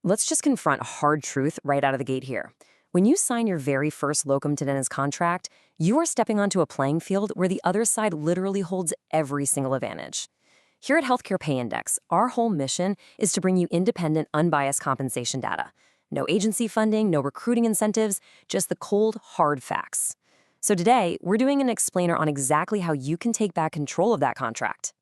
Let's just confront a hard truth right out of the gate here. When you sign your very first locum tenens contract, you are stepping onto a playing field where the other side literally holds every single advantage. Here at Healthcare Pay Index, our whole mission is to bring you independent, unbiased compensation data. No agency funding, no recruiting incentives, just the cold, hard facts. So today, we're doing an explainer on exactly how you can take back control of that contract.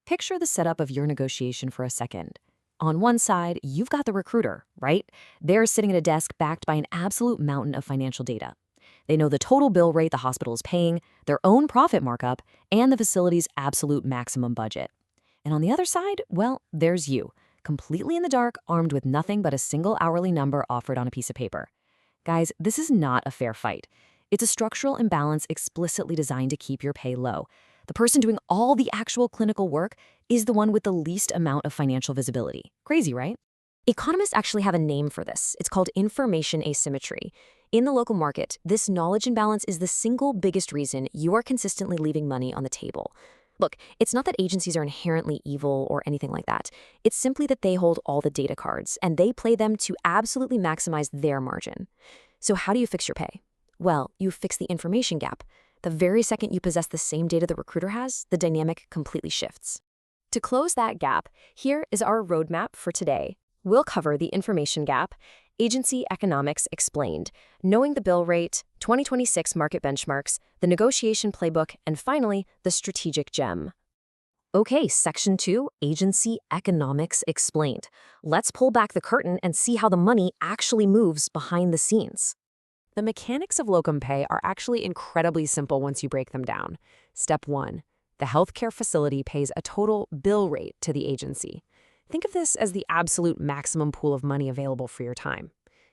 Picture the setup of your negotiation for a second. On one side, you've got the recruiter, right? They're sitting at a desk backed by an absolute mountain of financial data. They know the total bill rate the hospital is paying, their own profit markup, and the facility's absolute maximum budget. And on the other side, well, there's you, completely in the dark, armed with nothing but a single hourly number offered on a piece of paper. Guys, this is not a fair fight. It's a structural imbalance explicitly designed to keep your pay low. The person doing all the actual clinical work is the one with the least amount of financial visibility. Crazy, right? Economists actually have a name for this. It's called information asymmetry. In the local market, this knowledge imbalance is the single biggest reason you are consistently leaving money on the table. Look, it's not that agencies are inherently evil or anything like that. It's simply that they hold all the data cards, and they play them to absolutely maximize their margin. So how do you fix your pay? Well, you fix the information gap. The very second you possess the same data the recruiter has, the dynamic completely shifts. To close that gap, here is our roadmap for today. We'll cover the information gap, agency economics explained, knowing the bill rate, 2026 market benchmarks, the negotiation playbook, and finally, the strategic gem. Okay, Section 2, Agency Economics Explained. Let's pull back the curtain and see how the money actually moves behind the scenes. The mechanics of locum pay are actually incredibly simple once you break them down. Step 1. The healthcare facility pays a total bill rate to the agency. Think of this as the absolute maximum pool of money available for your time.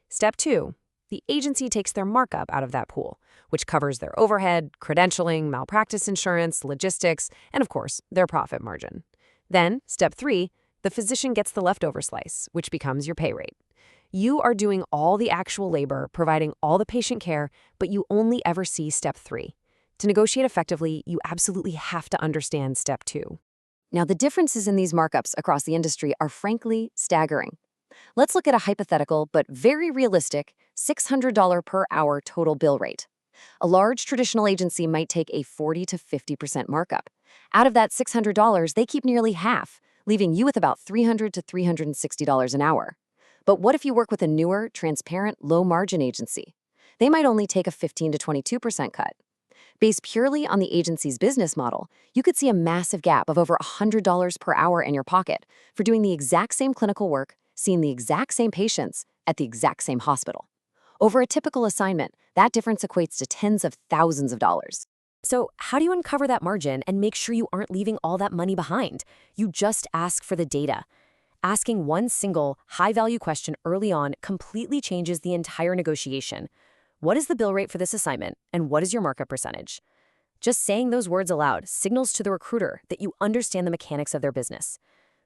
Step 2. The agency takes their markup out of that pool, which covers their overhead, credentialing, malpractice insurance, logistics, and of course, their profit margin. Then, Step 3, the physician gets the leftover slice, which becomes your pay rate. You are doing all the actual labor, providing all the patient care, but you only ever see Step 3. To negotiate effectively, you absolutely have to understand Step 2. Now, the differences in these markups across the industry are frankly staggering. Let's look at a hypothetical but very realistic $600 per hour total bill rate. A large traditional agency might take a 40 to 50% markup. Out of that $600, they keep nearly half, leaving you with about $300 to $360 an hour. But what if you work with a newer, transparent, low-margin agency? They might only take a 15 to 22% cut. Based purely on the agency's business model, you could see a massive gap of over $100 per hour in your pocket for doing the exact same clinical work, seeing the exact same patients at the exact same hospital. Over a typical assignment, that difference equates to tens of thousands of dollars. So how do you uncover that margin and make sure you aren't leaving all that money behind? You just ask for the data. Asking one single, high-value question early on completely changes the entire negotiation. What is the bill rate for this assignment, and what is your markup percentage? Just saying those words aloud signals to the recruiter that you understand the mechanics of their business.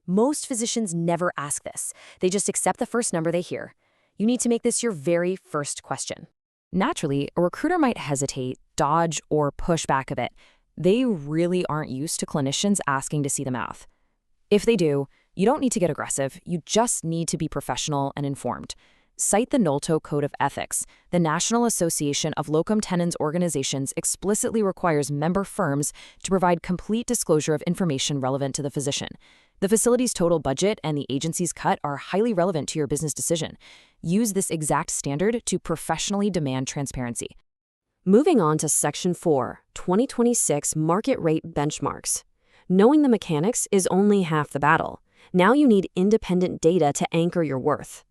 Most physicians never ask this. They just accept the first number they hear. You need to make this your very first question. Naturally, a recruiter might hesitate, dodge, or push back a bit. They really aren't used to clinicians asking to see the math. If they do, you don't need to get aggressive, you just need to be professional and informed. Cite the NALTO Code of Ethics. The National Association of Locum Tenens Organizations explicitly requires member firms to provide complete disclosure of information relevant to the physician. The facility's total budget and the agency's cut are highly relevant to your business decision. Use this exact standard to professionally demand transparency. Moving on to Section 4, 2026 Market Rate Benchmarks. Knowing the mechanics is only half the battle. Now you need independent data to anchor your worth.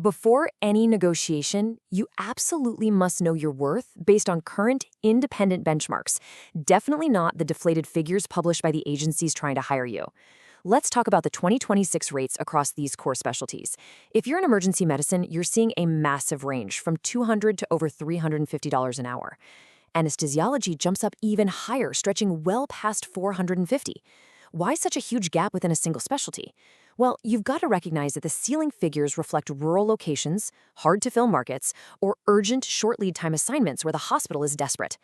Before any negotiation, you absolutely must know your worth based on current independent benchmarks, definitely not the deflated figures published by the agencies trying to hire you. Let's talk about the 2026 rates across these core specialties. If you're in emergency medicine, you're seeing a massive range from $200 to over $350 an hour. Anesthesiology jumps up even higher, stretching well past $450. Why such a huge gap within a single specialty? Well, you've got to recognize that the ceiling figures reflect rural locations, hard-to-fill markets, or urgent short lead time assignments where the hospital is desperate.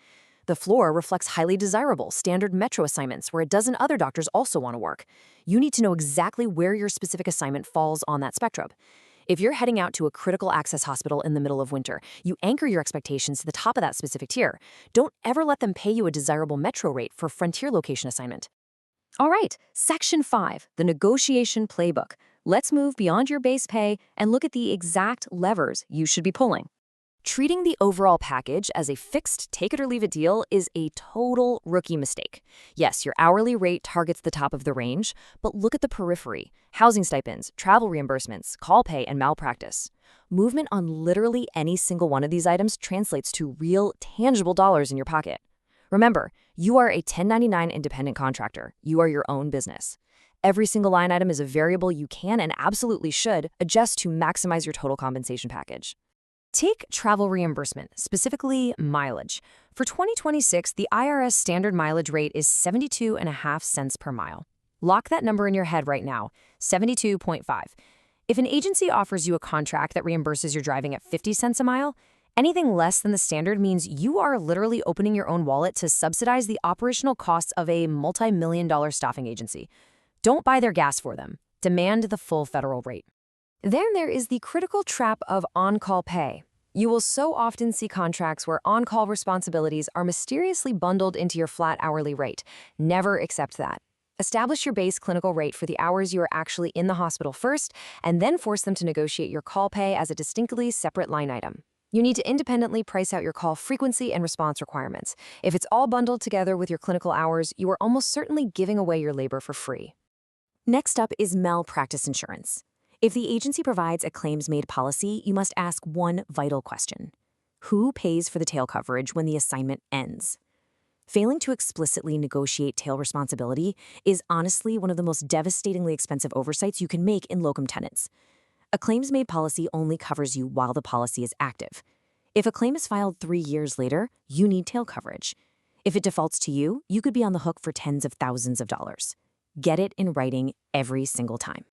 The floor reflects highly desirable, standard metro assignments where a dozen other doctors also want to work. You need to know exactly where your specific assignment falls on that spectrum. If you're heading out to a critical access hospital in the middle of winter, you anchor your expectations to the top of that specific tier. Don't ever let them pay you a desirable metro rate for frontier location assignment. All right, Section 5, the Negotiation Playbook. Let's move beyond your base pay and look at the exact levers you should be pulling. Treating the overall package as a fixed take-it-or-leave-it deal is a total rookie mistake. Yes, your hourly rate targets the top of the range, but look at the periphery: housing stipends, travel reimbursements, call pay, and malpractice. Movement on literally any single one of these items translates to real, tangible dollars in your pocket. Remember, you are a 1099 independent contractor. You are your own business. Every single line item is a variable you can and absolutely should adjust to maximize your total compensation package. Take travel reimbursement, specifically mileage. For 2026, the IRS standard mileage rate is 72.5 cents per mile. Lock that number in your head right now, 72.5. If an agency offers you a contract that reimburses your driving at 50 cents a mile, anything less than the standard means you are literally opening your own wallet to subsidize the operational costs of a multi-million-dollar staffing agency. Don't buy their gas for them. Demand the full federal rate. Then there is the critical trap of on-call pay. You will so often see contracts where on-call responsibilities are mysteriously bundled into your flat hourly rate. Never accept that. Establish your base clinical rate for the hours you are actually in the hospital first, and then force them to negotiate your call pay as a distinctly separate line item. You need to independently price out your call frequency and response requirements. If it's all bundled together with your clinical hours, you are almost certainly giving away your labor for free. Next up is malpractice insurance. If the agency provides a claims-made policy, you must ask one vital question: who pays for the tail coverage when the assignment ends? Failing to explicitly negotiate tail responsibility is honestly one of the most devastatingly expensive oversights you can make in locum tenens. A claims-made policy only covers you while the policy is active. If a claim is filed 3 years later, you need tail coverage. If it defaults to you, you could be on the hook for tens of thousands of dollars. Get it in writing every single time.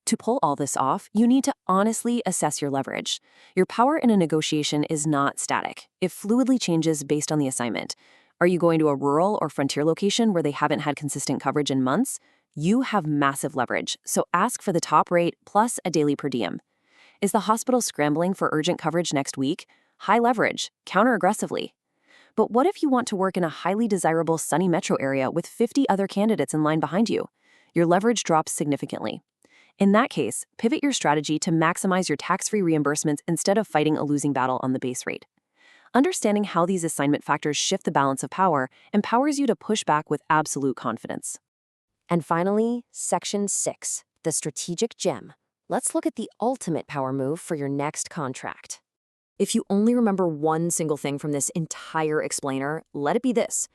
To pull all this off, you need to honestly assess your leverage. Your power in a negotiation is not static. It fluidly changes based on the assignment. Are you going to a rural or frontier location where they haven't had consistent coverage in months? You have massive leverage, so ask for the top rate plus a daily per diem. Is the hospital scrambling for urgent coverage next week? High leverage, counter aggressively. But what if you want to work in a highly desirable sunny metro area with 50 other candidates in line behind you? Your leverage drops significantly. In that case, pivot your strategy to maximize your tax-free reimbursements instead of fighting a losing battle on the base rate. Understanding how these assignment factors shift the balance of power empowers you to push back with absolute confidence. And finally, Section 6, the strategic gem. Let's look at the ultimate power move for your next contract. If you only remember one single thing from this entire explainer, let it be this: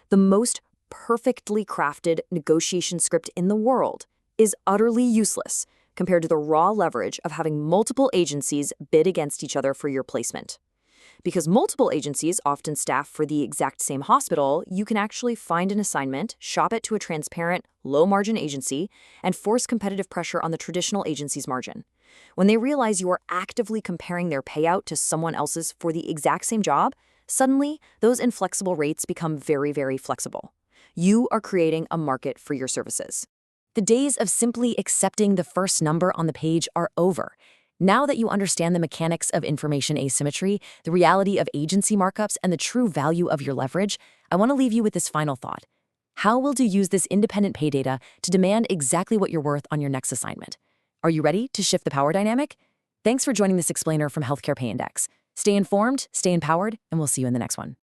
the most perfectly crafted negotiation script in the world is utterly useless compared to the raw leverage of having multiple agencies bid against each other for your placement. Because multiple agencies often staff for the exact same hospital, you can actually find an assignment, shop it to a transparent, low-margin agency, and force competitive pressure on the traditional agency's margin. When they realize you are actively comparing their payout to someone else's for the exact same job, suddenly those inflexible rates become very, very flexible. You are creating a market for your services. The days of simply accepting the first number on the page are over. Now that you understand the mechanics of information asymmetry, the reality of agency markups, and the true value of your leverage, I want to leave you with this final thought. How will you use this independent pay data to demand exactly what you're worth on your next assignment? Are you ready to shift the power dynamic? Thanks for joining this explainer from Healthcare Pay Index. Stay informed, stay empowered, and we'll see you in the next one.